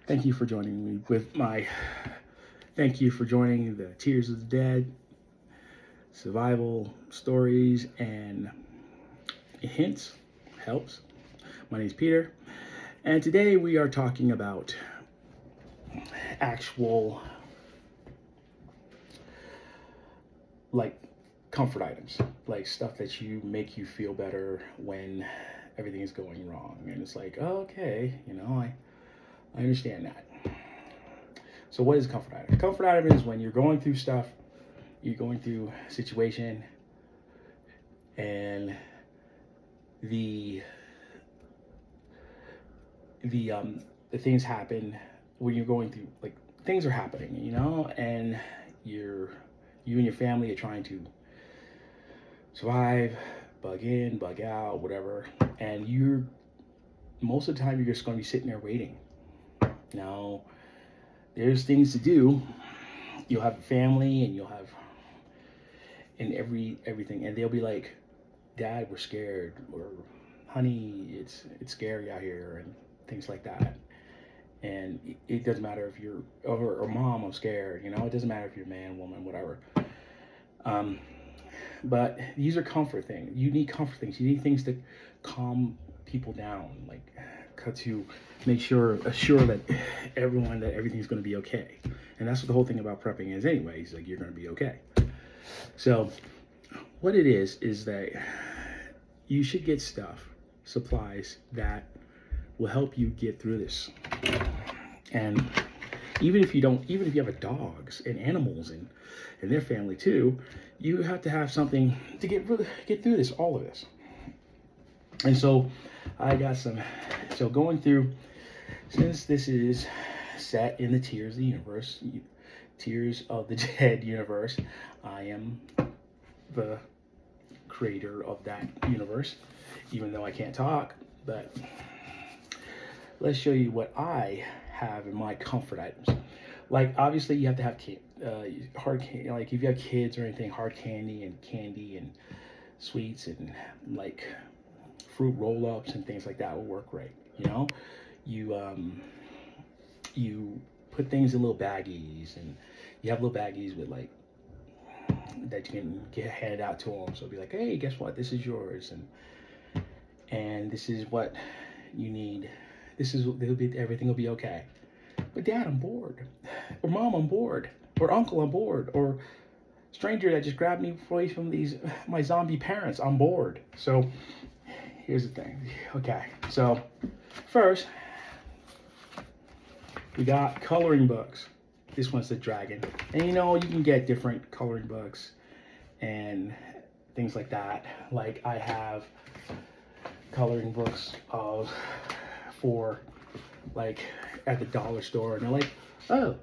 Thank you for joining me with my. Thank you for joining the Tears of the Dead survival stories and hints. Helps. My name is Peter, and today we are talking about actual, like, comfort items, like stuff that you make you feel better when everything is going wrong. And it's like, oh, okay, I understand that. So what is a comfort item? Comfort item is when you're going through stuff, you're going through a situation, and the the things happen when you're going through, like, things are happening, and you and your family are trying to survive, bug in, bug out, whatever, and you're most of the time you're just going to be sitting there waiting. Now, there's things to do. You'll have a family, and you'll have and everything, and they'll be like, "Dad, we're scared," or "Honey, it's scary out here," and things like that. And it doesn't matter if you're or Mom, I'm scared. It doesn't matter if you're man, woman, whatever. Um, but these are comfort things. You need comfort things. You need things to calm people down, like to make assure that everything's going to be okay. And that's what the whole thing about prepping is, anyways. Like, you're going to be okay. So, what it is that you should get supplies that will help you get through this. And even if you have a dogs and animals and their family too, you have to have something to get through all of this. And so I got so going through, since this is set in the Tears of the Dead universe, I am the creator of that universe, even though I can't talk. But let's show you what I have in my comfort items. Like, obviously you have to have hard candy, like if you have kids or anything, hard candy and sweets and like fruit roll-ups and things like that will work great. You put things in little baggies, and you have little baggies with, like, that you can get handed out to them. So it'll be like, hey, guess what? This is yours, and this is what you need. Everything will be okay. But Dad, I'm bored. Or Mom, I'm bored. Or Uncle, I'm bored. Or stranger that just grabbed me away from my zombie parents, I'm bored. So here's the thing. Okay, so first we got coloring books. This one's the dragon. And you can get different coloring books and things like that. Like, I have coloring books for, like, at the dollar store, and they're like, oh,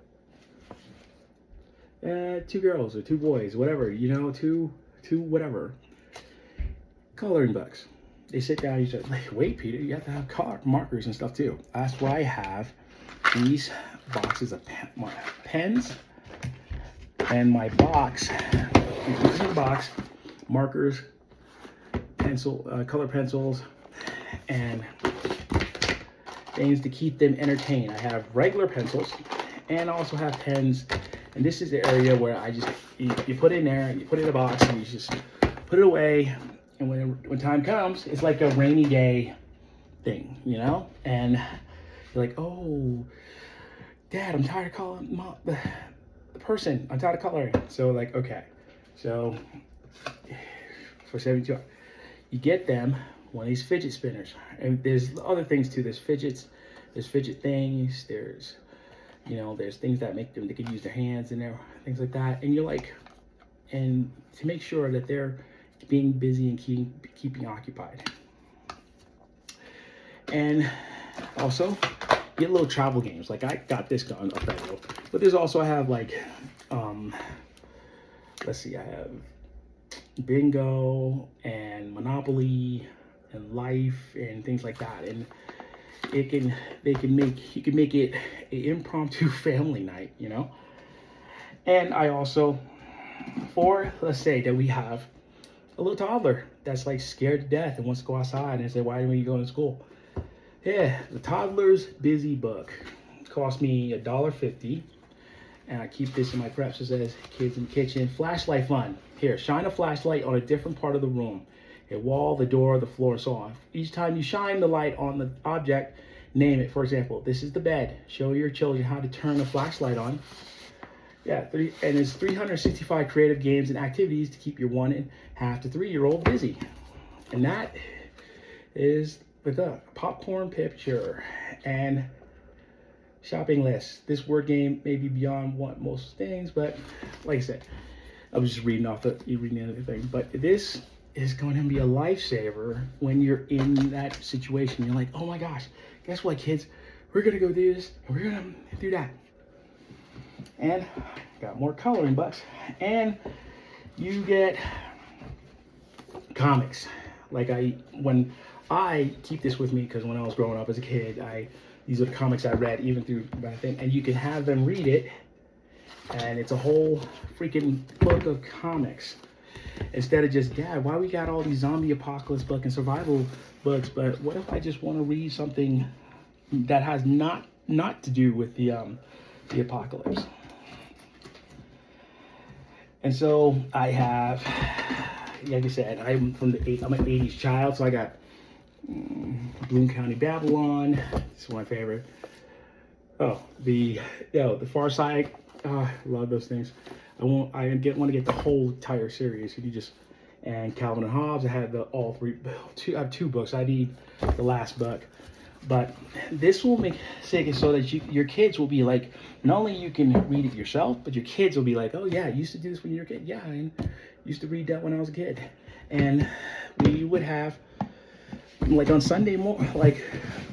2 girls or 2 boys, whatever, two whatever coloring books. They sit down, you say, like, wait, Peter, you have to have color markers and stuff too. That's why I have these boxes of pens, and my box, markers, color pencils, and things to keep them entertained. I have regular pencils, and I also have pens. And this is the area where you put it in there, you put it in a box, and you just put it away. And when time comes, it's like a rainy day thing, And you're like, oh, Dad, I'm tired of calling Mom, the person. I'm tired of coloring. So, like, okay. So for 72 hours, you get them one of these fidget spinners. And there's other things too. There's fidget things. There's things that make them, they can use their hands and things like that. And you're like, and to make sure that they're being busy and keeping occupied. And also get little travel games. Like, I got this gun up that road, but there's also, I have, like, let's see, I have bingo and Monopoly and Life and things like that. And you can make it an impromptu family night, And I also, let's say that we have a little toddler that's, like, scared to death and wants to go outside, and say, why are you going to school? Yeah, the toddler's busy book. cost me $1.50, and I keep this in my preps. It says kids in the kitchen, flashlight fun. Here, shine a flashlight on a different part of the room, a wall, the door, the floor, and so on. Each time you shine the light on the object, name it. For example, this is the bed. Show your children how to turn a flashlight on. Yeah, and it's 365 creative games and activities to keep your 1.5 to 3-year-old busy. And that is the popcorn picture and shopping list. This word game may be beyond what most things, but like I said, I was just reading everything. But this is going to be a lifesaver when you're in that situation. You're like, oh my gosh, guess what, kids? We're gonna go do this and we're gonna do that. And got more coloring books, and you get comics. Like when I keep this with me, because when I was growing up as a kid, these are the comics I read even through my thing, and you can have them read it, and it's a whole freaking book of comics. Instead of just, Dad, why we got all these zombie apocalypse book and survival books, but what if I just want to read something that has not to do with the apocalypse? And so I have, like I said, I'm an 80s child, so I got Bloom County Babylon. This is my favorite. Oh, the Far Side. I love those things. I want to get the whole entire series. You just, and Calvin and Hobbes. I had all three. I have 2 books. I need the last book. But this will make it so that your kids will be like, not only you can read it yourself, but your kids will be like, oh yeah, I used to do this when you were a kid. Yeah, I used to read that when I was a kid. And we would have, like on Sunday morning,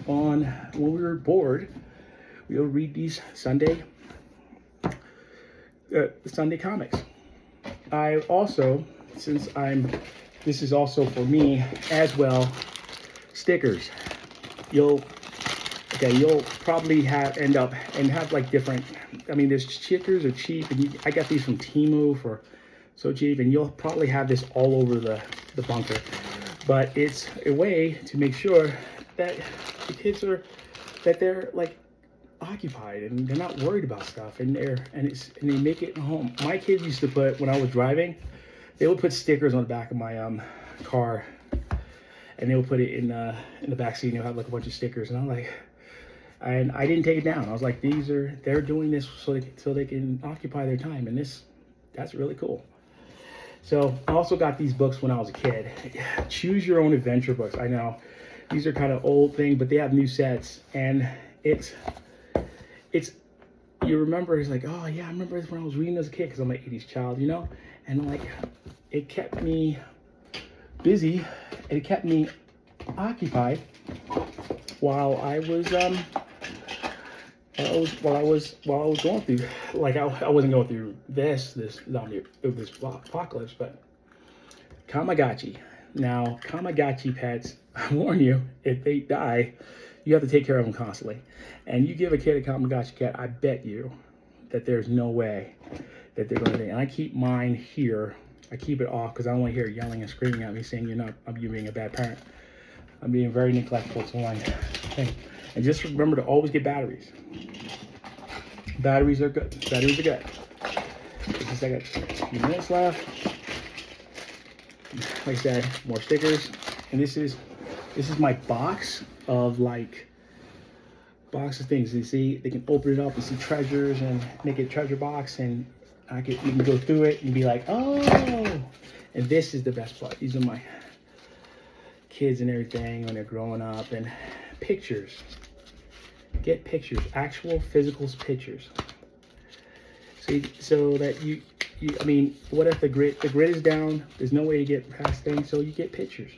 when we were bored, we would read these Sunday comics. I also, this is also for me as well, stickers. You'll probably end up like different. I mean, there's stickers are cheap, and I got these from Temu for so cheap, and you'll probably have this all over the bunker. But it's a way to make sure that the kids they're like occupied and they're not worried about stuff, and they make it at home. My kids used to put, when I was driving, they would put stickers on the back of my car. And they will put it in the back seat, and they'll have like a bunch of stickers. And I'm like, and I didn't take it down. I was like, they're doing this so they can occupy their time, and that's really cool. So I also got these books when I was a kid. Choose Your Own Adventure books. I know these are kind of old thing, but they have new sets, and it's you remember, it's like, oh yeah, I remember when I was reading as a kid, because I'm an 80s child, and like it kept me busy. It kept me occupied while I was going through, like I wasn't going through this apocalypse, but Tamagotchi. Now, Tamagotchi pets, I warn you, if they die, you have to take care of them constantly. And you give a kid a Tamagotchi cat, I bet you that there's no way that they're going to. And I keep mine here. I keep it off because I don't want to hear yelling and screaming at me saying you being a bad parent. I'm being very neglectful to one thing. And just remember to always get batteries. Batteries are good. I got a few minutes left. Like I said, more stickers. And this is my box of things. You see, they can open it up and see treasures and make it a treasure box, and you can go through it and be like, oh, and this is the best part. These are my kids and everything when they're growing up, and pictures. Get pictures, actual physical pictures. So that I mean, what if the grid is down? There's no way to get past things, so you get pictures.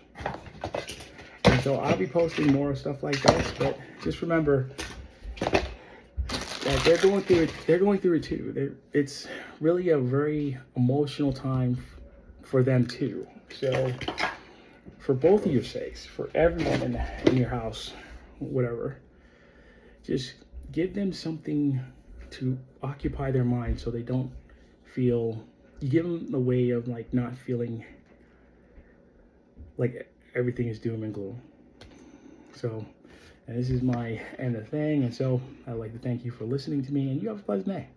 And so I'll be posting more stuff like this, but just remember that they're going through it too. It's really a very emotional time for them too. So for both of your sakes, for everyone in your house, whatever, just give them something to occupy their mind so they don't feel. You give them the way of like not feeling like everything is doom and gloom. So And this is my end of the thing. And so I'd like to thank you for listening to me, and you have a pleasant day.